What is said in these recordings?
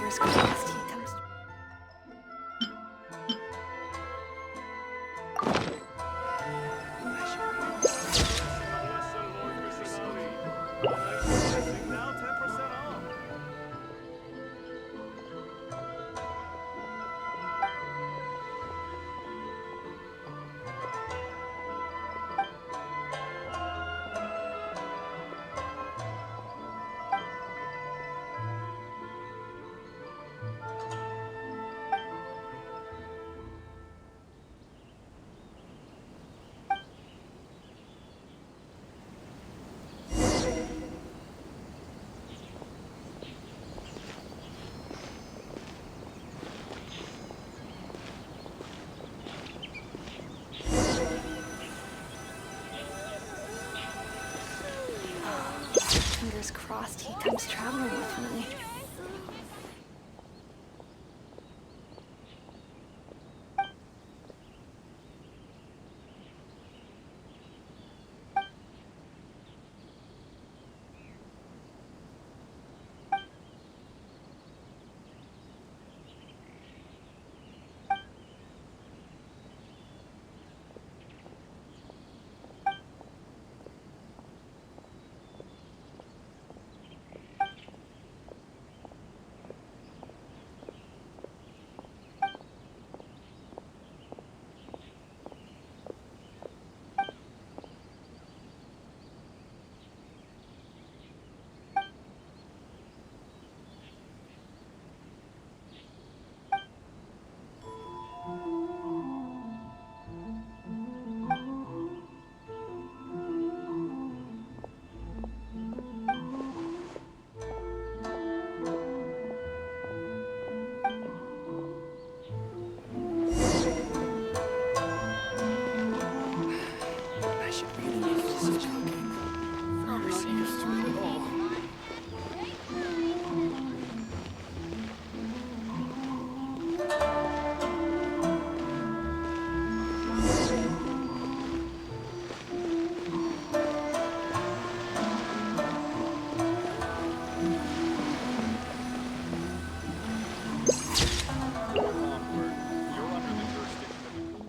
Fingers crossed he comes. Now 10% off. Fingers crossed he comes traveling with me. I should really get into some cooking. I'm not used to it at all. Onward. You're under the jurisdiction of the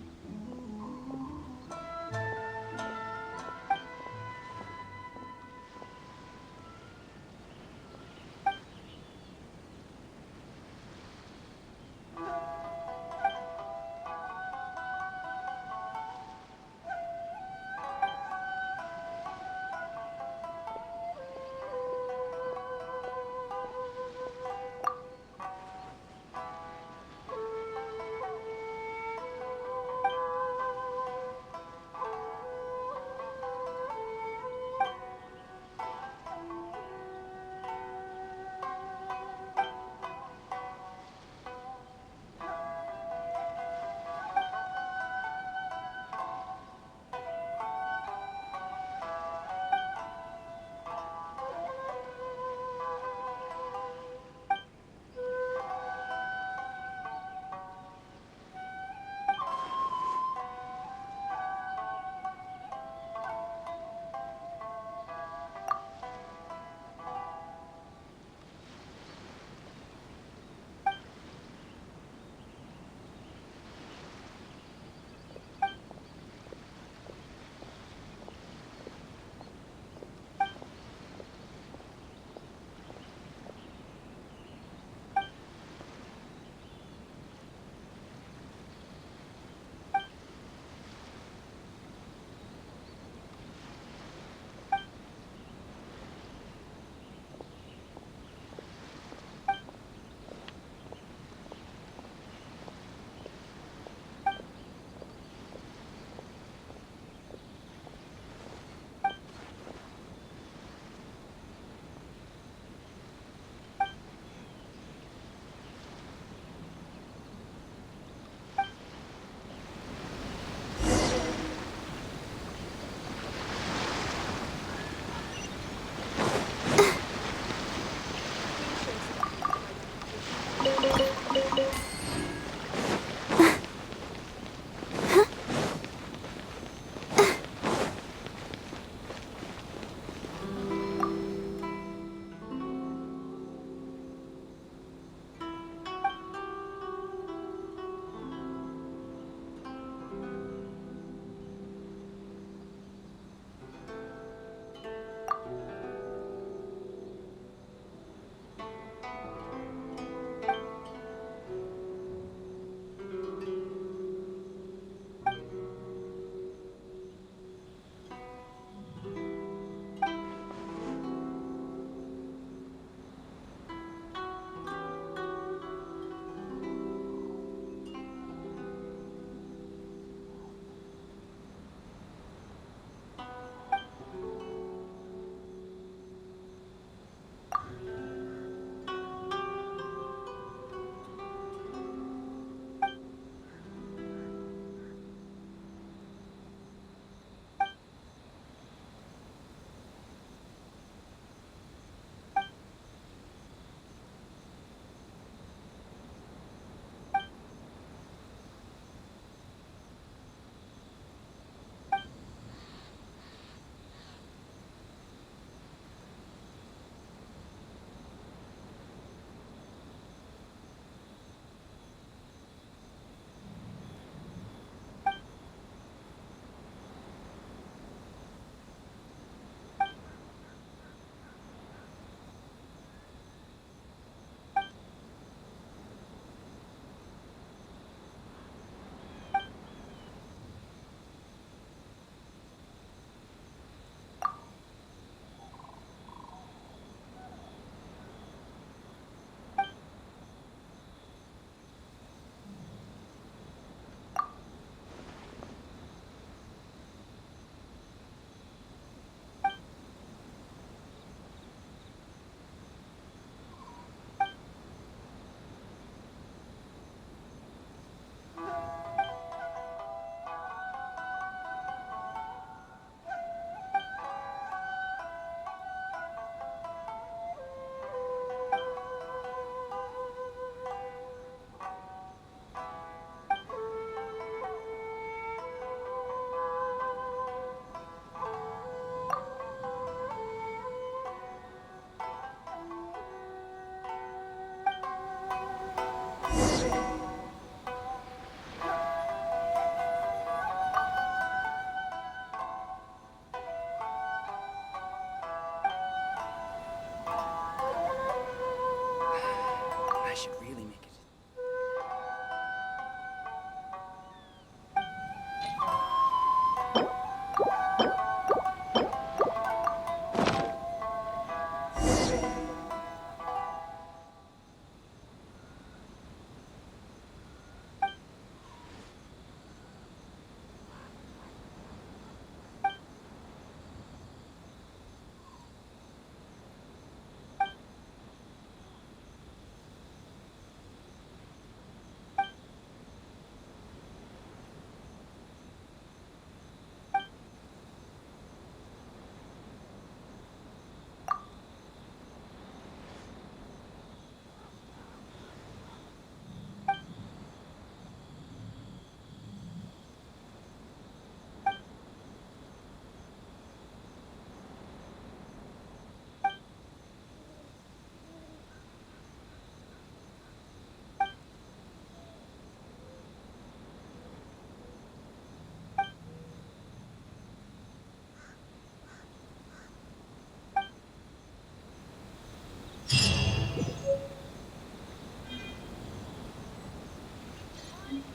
I should really make it.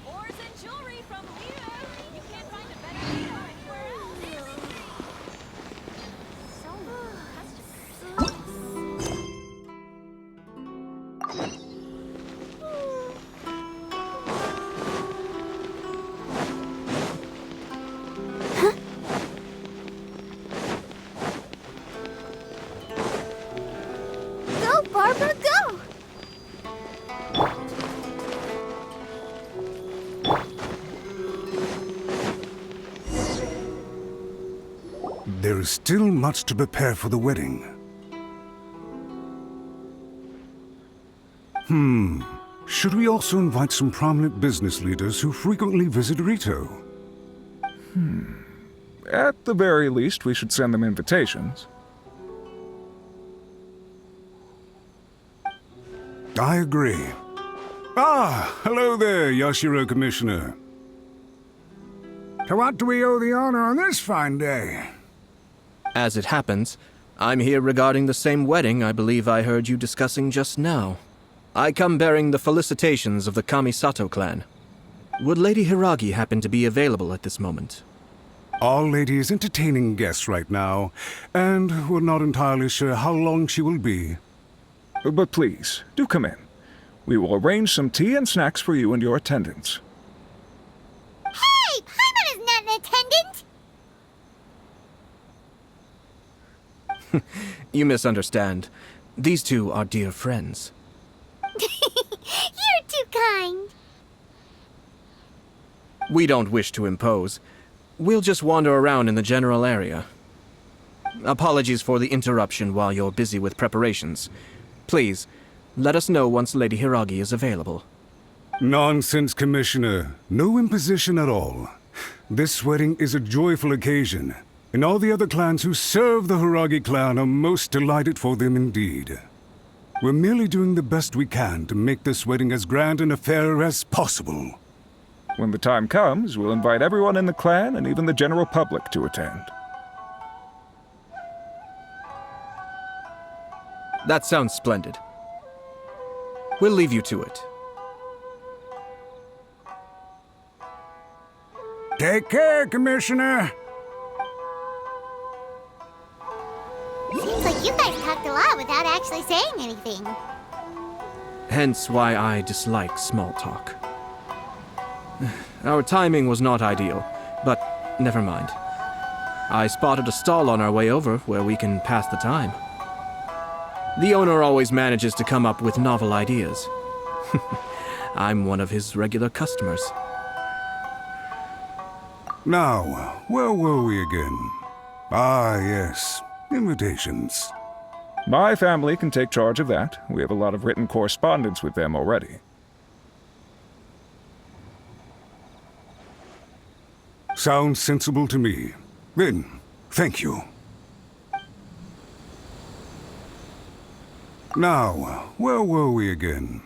Ores and jewelry from Leo. You can't find a better Leo anywhere else. So many customers. Go, Barbara, go! There is still much to prepare for the wedding. Should we also invite some prominent business leaders who frequently visit Rito? At the very least, we should send them invitations. I agree. Ah, hello there, Yashiro Commissioner. To what do we owe the honor on this fine day? As it happens, I'm here regarding the same wedding I believe I heard you discussing just now. I come bearing the felicitations of the Kamisato clan. Would Lady Hiragi happen to be available at this moment? Our lady is entertaining guests right now, and we're not entirely sure how long she will be. But please, do come in. We will arrange some tea and snacks for you and your attendants. Hey! Paimon is not an attendant! You misunderstand. These two are dear friends. You're too kind. We don't wish to impose. We'll just wander around in the general area. Apologies for the interruption while you're busy with preparations. Please, let us know once Lady Hiragi is available. Nonsense, Commissioner. No imposition at all. This wedding is a joyful occasion, and all the other clans who serve the Hiragi clan are most delighted for them indeed. We're merely doing the best we can to make this wedding as grand an affair as possible. When the time comes, we'll invite everyone in the clan and even the general public to attend. That sounds splendid. We'll leave you to it. Take care, Commissioner. Seems like you guys talked a lot without actually saying anything. Hence why I dislike small talk. Our timing was not ideal, but never mind. I spotted a stall on our way over where we can pass the time. The owner always manages to come up with novel ideas. I'm one of his regular customers. Now, where were we again? Ah, yes. Invitations. My family can take charge of that. We have a lot of written correspondence with them already. Sounds sensible to me. Then, thank you. Now, where were we again?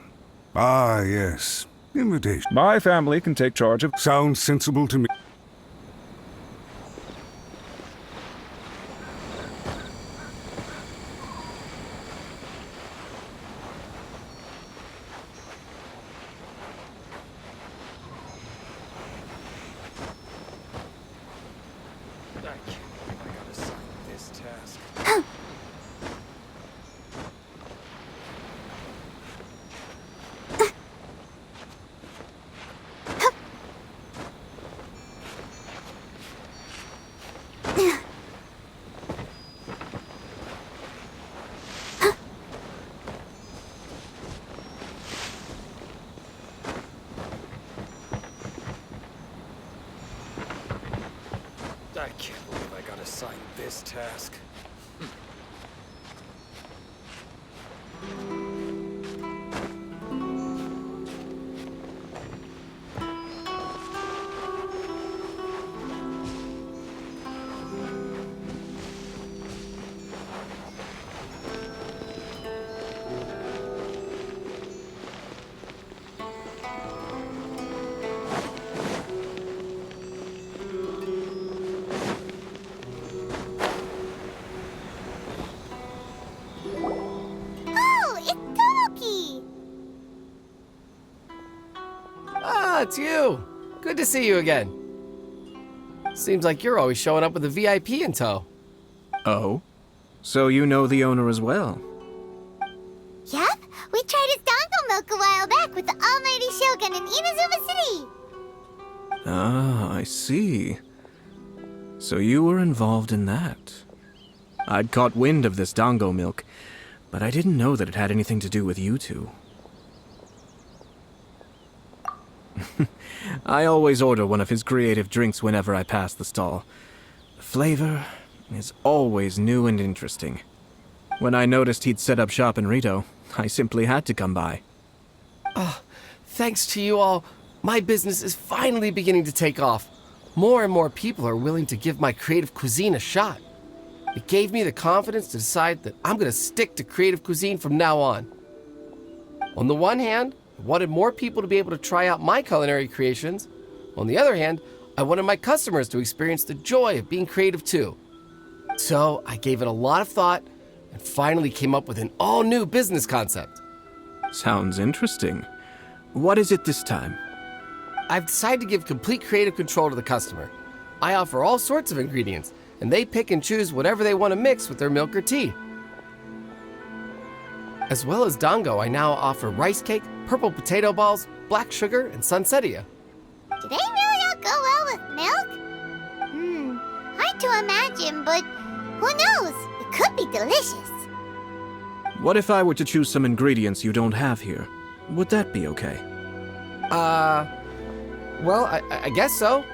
Ah, yes. Invitation. My family can take charge of... Sounds sensible to me. Can't believe I got assigned this task. Oh, it's Tomoki! Ah, it's you. Good to see you again. Seems like you're always showing up with a VIP in tow. Oh? So you know the owner as well? Yep, we tried his dango milk a while back with the almighty Shogun in Inazuma City. Ah, I see. So you were involved in that. I'd caught wind of this dango milk, but I didn't know that it had anything to do with you two. I always order one of his creative drinks whenever I pass the stall. The flavor is always new and interesting. When I noticed he'd set up shop in Rito, I simply had to come by. Thanks to you all, my business is finally beginning to take off. More and more people are willing to give my creative cuisine a shot. It gave me the confidence to decide that I'm going to stick to creative cuisine from now on. On the one hand, I wanted more people to be able to try out my culinary creations. On the other hand, I wanted my customers to experience the joy of being creative too. So I gave it a lot of thought and finally came up with an all-new business concept. Sounds interesting. What is it this time? I've decided to give complete creative control to the customer. I offer all sorts of ingredients, and they pick and choose whatever they want to mix with their milk or tea. As well as dango, I now offer rice cake, purple potato balls, black sugar, and sunsettia. Do they really all go well with milk? Hard to imagine, but who knows? It could be delicious. What if I were to choose some ingredients you don't have here? Would that be okay? Well, I guess so.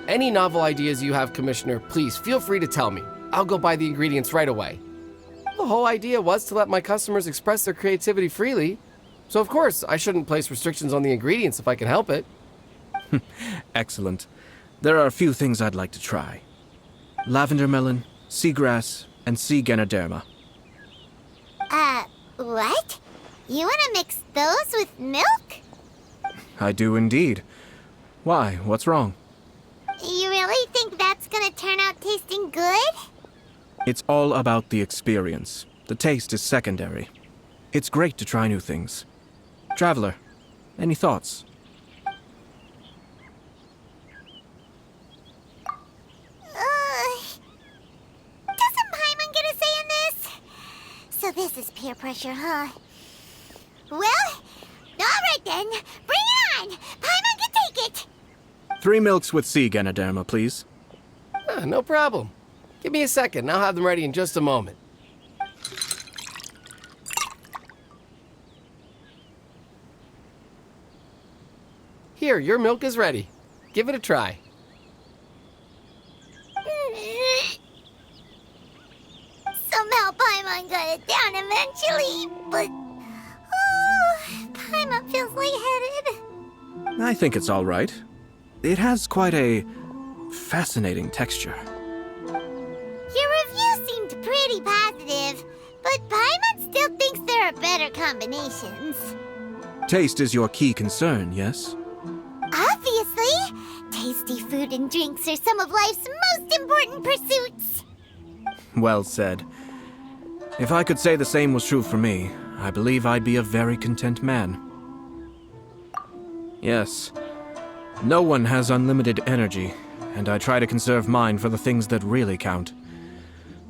Any novel ideas you have, Commissioner, please feel free to tell me. I'll go buy the ingredients right away. The whole idea was to let my customers express their creativity freely. So of course, I shouldn't place restrictions on the ingredients if I can help it. Excellent. There are a few things I'd like to try. Lavender melon, seagrass, and sea ganoderma. What? You want to mix those with milk? I do indeed. Why? What's wrong? You really think that's gonna turn out tasting good? It's all about the experience. The taste is secondary. It's great to try new things. Traveler, any thoughts? Doesn't Paimon get a say in this? So this is peer pressure, huh? Well, alright then. Bring it on! Paimon can take it! 3 milks with sea ganoderma, please. No problem. Give me a second, I'll have them ready in just a moment. Here, your milk is ready. Give it a try. Somehow Paimon got it down eventually, but... Paimon feels lightheaded. I think it's all right. It has quite a fascinating texture. Your review seemed pretty positive, but Paimon still thinks there are better combinations. Taste is your key concern, yes? Obviously! Tasty food and drinks are some of life's most important pursuits. Well said. If I could say the same was true for me, I believe I'd be a very content man. Yes. No one has unlimited energy, and I try to conserve mine for the things that really count.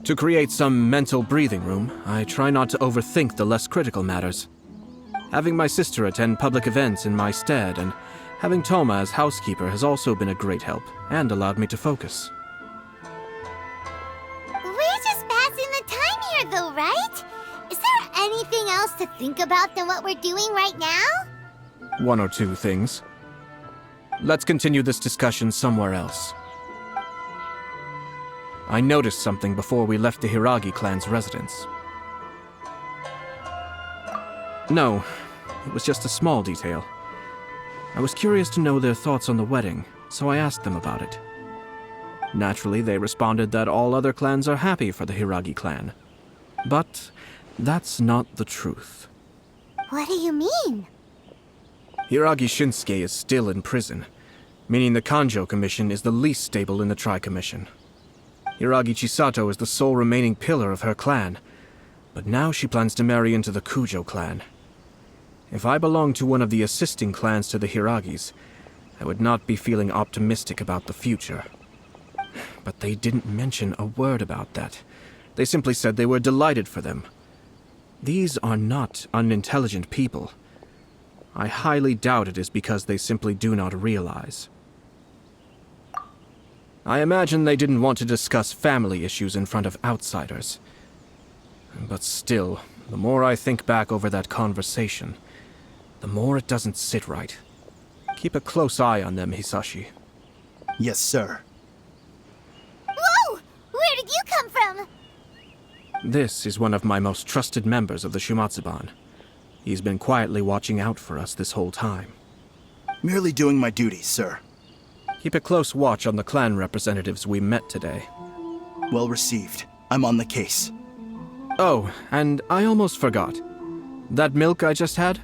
To create some mental breathing room, I try not to overthink the less critical matters. Having my sister attend public events in my stead and having Toma as housekeeper has also been a great help and allowed me to focus. We're just passing the time here though, right? Is there anything else to think about than what we're doing right now? 1 or 2 things. Let's continue this discussion somewhere else. I noticed something before we left the Hiragi clan's residence. No, it was just a small detail. I was curious to know their thoughts on the wedding, so I asked them about it. Naturally, they responded that all other clans are happy for the Hiragi clan. But that's not the truth. What do you mean? Hiragi Shinsuke is still in prison, meaning the Kanjo Commission is the least stable in the Tri-Commission. Hiragi Chisato is the sole remaining pillar of her clan, but now she plans to marry into the Kujo clan. If I belonged to one of the assisting clans to the Hiragis, I would not be feeling optimistic about the future. But they didn't mention a word about that. They simply said they were delighted for them. These are not unintelligent people. I highly doubt it is because they simply do not realize. I imagine they didn't want to discuss family issues in front of outsiders. But still, the more I think back over that conversation, the more it doesn't sit right. Keep a close eye on them, Hisashi. Yes, sir. Whoa! Where did you come from? This is one of my most trusted members of the Shumatsuban. He's been quietly watching out for us this whole time. Merely doing my duties, sir. Keep a close watch on the clan representatives we met today. Well received. I'm on the case. Oh, and I almost forgot. That milk I just had?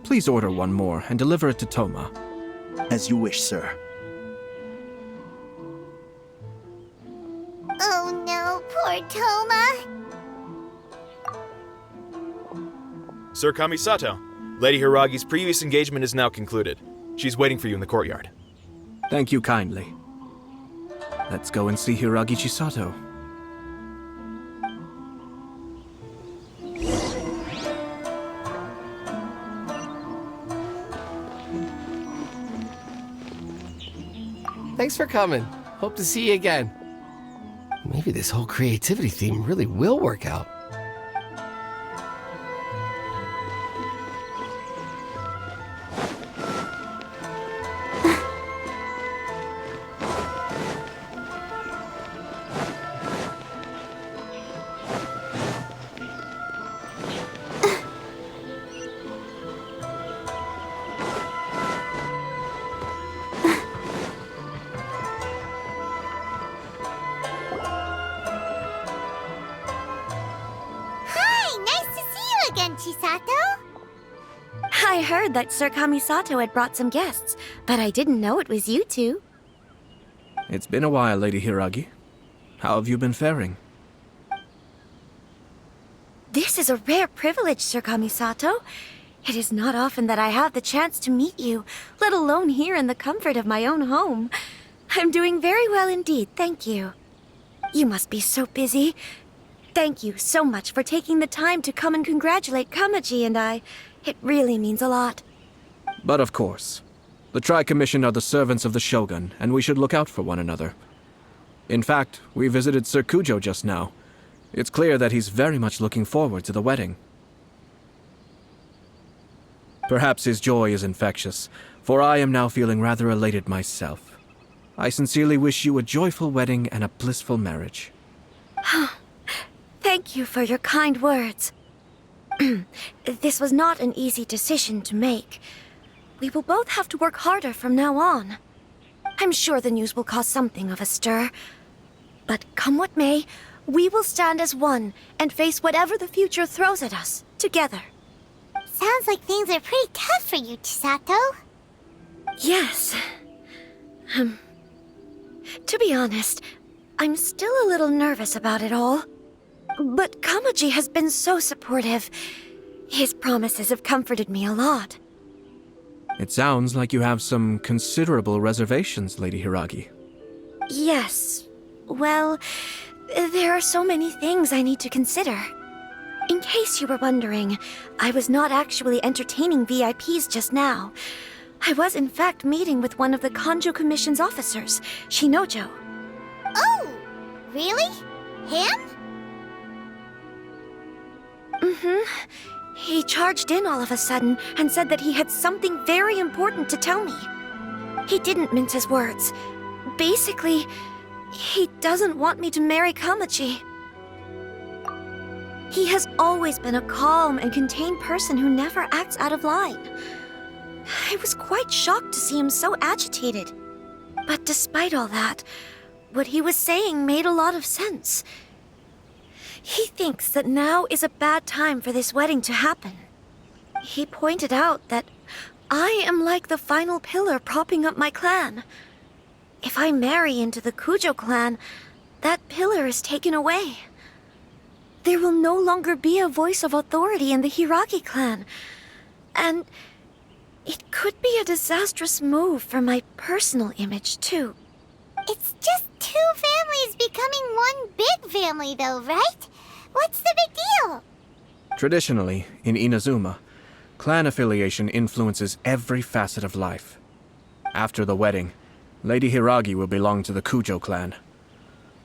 Please order one more and deliver it to Toma. As you wish, sir. Oh no, poor Toma. Sir Kamisato, Lady Hiragi's previous engagement is now concluded. She's waiting for you in the courtyard. Thank you kindly. Let's go and see Hiragi Chisato. Thanks for coming. Hope to see you again. Maybe this whole creativity theme really will work out. Hi, nice to see you again, Chisato. I heard that Sir Kamisato had brought some guests, but I didn't know it was you two. It's been a while, Lady Hiragi. How have you been faring? This is a rare privilege, Sir Kamisato. It is not often that I have the chance to meet you, let alone here in the comfort of my own home. I'm doing very well indeed, thank you. You must be so busy. Thank you so much for taking the time to come and congratulate Kamaji and I. It really means a lot. But of course. The Tri-Commission are the servants of the Shogun, and we should look out for one another. In fact, we visited Sir Kujo just now. It's clear that he's very much looking forward to the wedding. Perhaps his joy is infectious, for I am now feeling rather elated myself. I sincerely wish you a joyful wedding and a blissful marriage. Thank you for your kind words. This was not an easy decision to make. We will both have to work harder from now on. I'm sure the news will cause something of a stir. But come what may, we will stand as one and face whatever the future throws at us, together. Sounds like things are pretty tough for you, Chisato. Yes. To be honest, I'm still a little nervous about it all. But Kamaji has been so supportive. His promises have comforted me a lot. It sounds like you have some considerable reservations, Lady Hiragi. Yes. Well, there are so many things I need to consider. In case you were wondering, I was not actually entertaining VIPs just now. I was in fact meeting with one of the Kanjo Commission's officers, Shinojo. Oh, really? Him? He charged in all of a sudden and said that he had something very important to tell me. He didn't mince his words. Basically, He doesn't want me to marry Kamachi. He has always been a calm and contained person who never acts out of line. I was quite shocked to see him so agitated. But despite all that, what he was saying made a lot of sense. He thinks that now is a bad time for this wedding to happen. He pointed out that I am like the final pillar propping up my clan. If I marry into the Kujo clan, that pillar is taken away. There will no longer be a voice of authority in the Hiragi clan. And it could be a disastrous move for my personal image, too. It's just two families becoming one big family, though, right? What's the big deal? Traditionally, in Inazuma, clan affiliation influences every facet of life. After the wedding, Lady Hiragi will belong to the Kujo clan.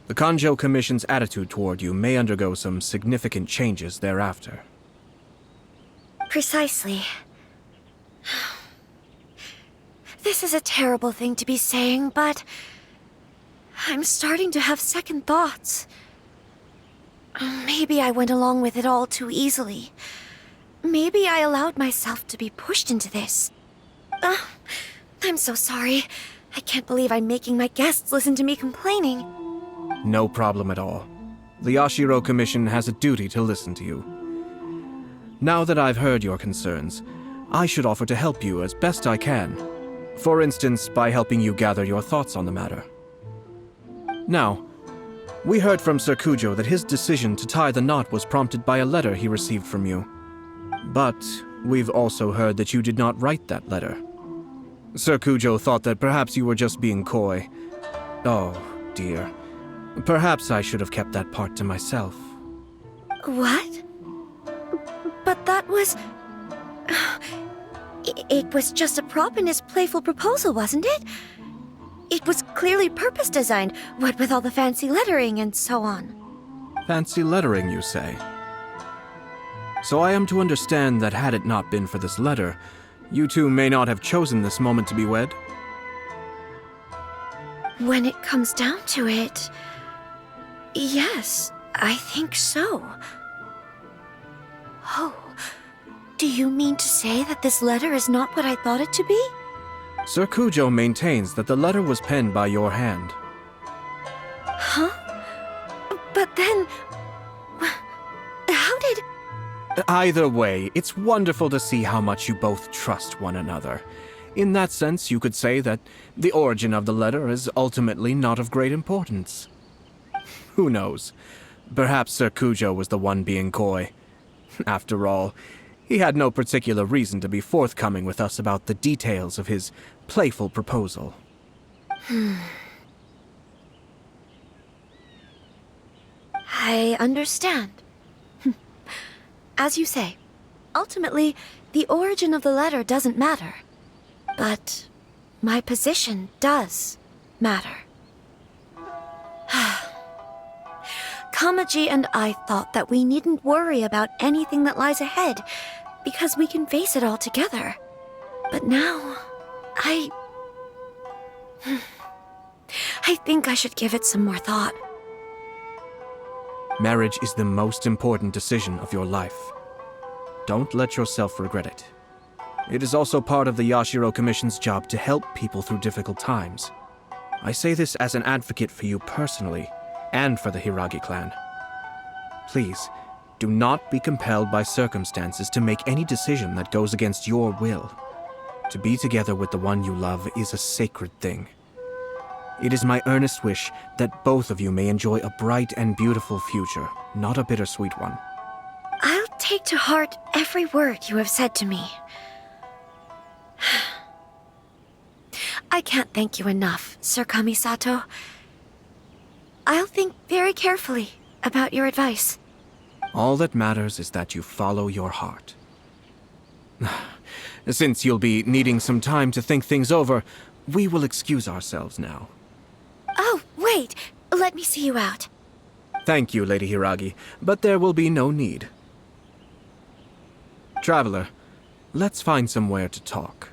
The Kanjo Commission's attitude toward you may undergo some significant changes thereafter. Precisely. This is a terrible thing to be saying, but I'm starting to have second thoughts. Maybe I went along with it all too easily. Maybe I allowed myself to be pushed into this. I'm so sorry. I can't believe I'm making my guests listen to me complaining. No problem at all. The Yashiro Commission has a duty to listen to you. Now that I've heard your concerns, I should offer to help you as best I can. For instance, by helping you gather your thoughts on the matter. Now, we heard from Sir Kujo that his decision to tie the knot was prompted by a letter he received from you. But we've also heard that you did not write that letter. Sir Kujo thought that perhaps you were just being coy. Oh, dear. Perhaps I should have kept that part to myself. What? But that was... It was just a prop in his playful proposal, wasn't it? It was clearly purpose-designed, what with all the fancy lettering and so on. Fancy lettering, you say? So I am to understand that had it not been for this letter, you two may not have chosen this moment to be wed? When it comes down to it... Yes, I think so. Oh, do you mean to say that this letter is not what I thought it to be? Sir Kujo maintains that the letter was penned by your hand. Huh? But then... How did... Either way, it's wonderful to see how much you both trust one another. In that sense, you could say that the origin of the letter is ultimately not of great importance. Who knows? Perhaps Sir Kujo was the one being coy. After all, he had no particular reason to be forthcoming with us about the details of his playful proposal. I understand. As you say, ultimately, the origin of the letter doesn't matter. But my position does matter. Kamaji and I thought that we needn't worry about anything that lies ahead, because we can face it all together. But now, I think I should give it some more thought. Marriage is the most important decision of your life. Don't let yourself regret it. It is also part of the Yashiro Commission's job to help people through difficult times. I say this as an advocate for you personally, and for the Hiragi clan. Please, do not be compelled by circumstances to make any decision that goes against your will. To be together with the one you love is a sacred thing. It is my earnest wish that both of you may enjoy a bright and beautiful future, not a bittersweet one. I'll take to heart every word you have said to me. I can't thank you enough, Sir Kamisato. I'll think very carefully about your advice. All that matters is that you follow your heart. Since you'll be needing some time to think things over, we will excuse ourselves now. Oh, wait! Let me see you out. Thank you, Lady Hiragi, but there will be no need. Traveler, let's find somewhere to talk.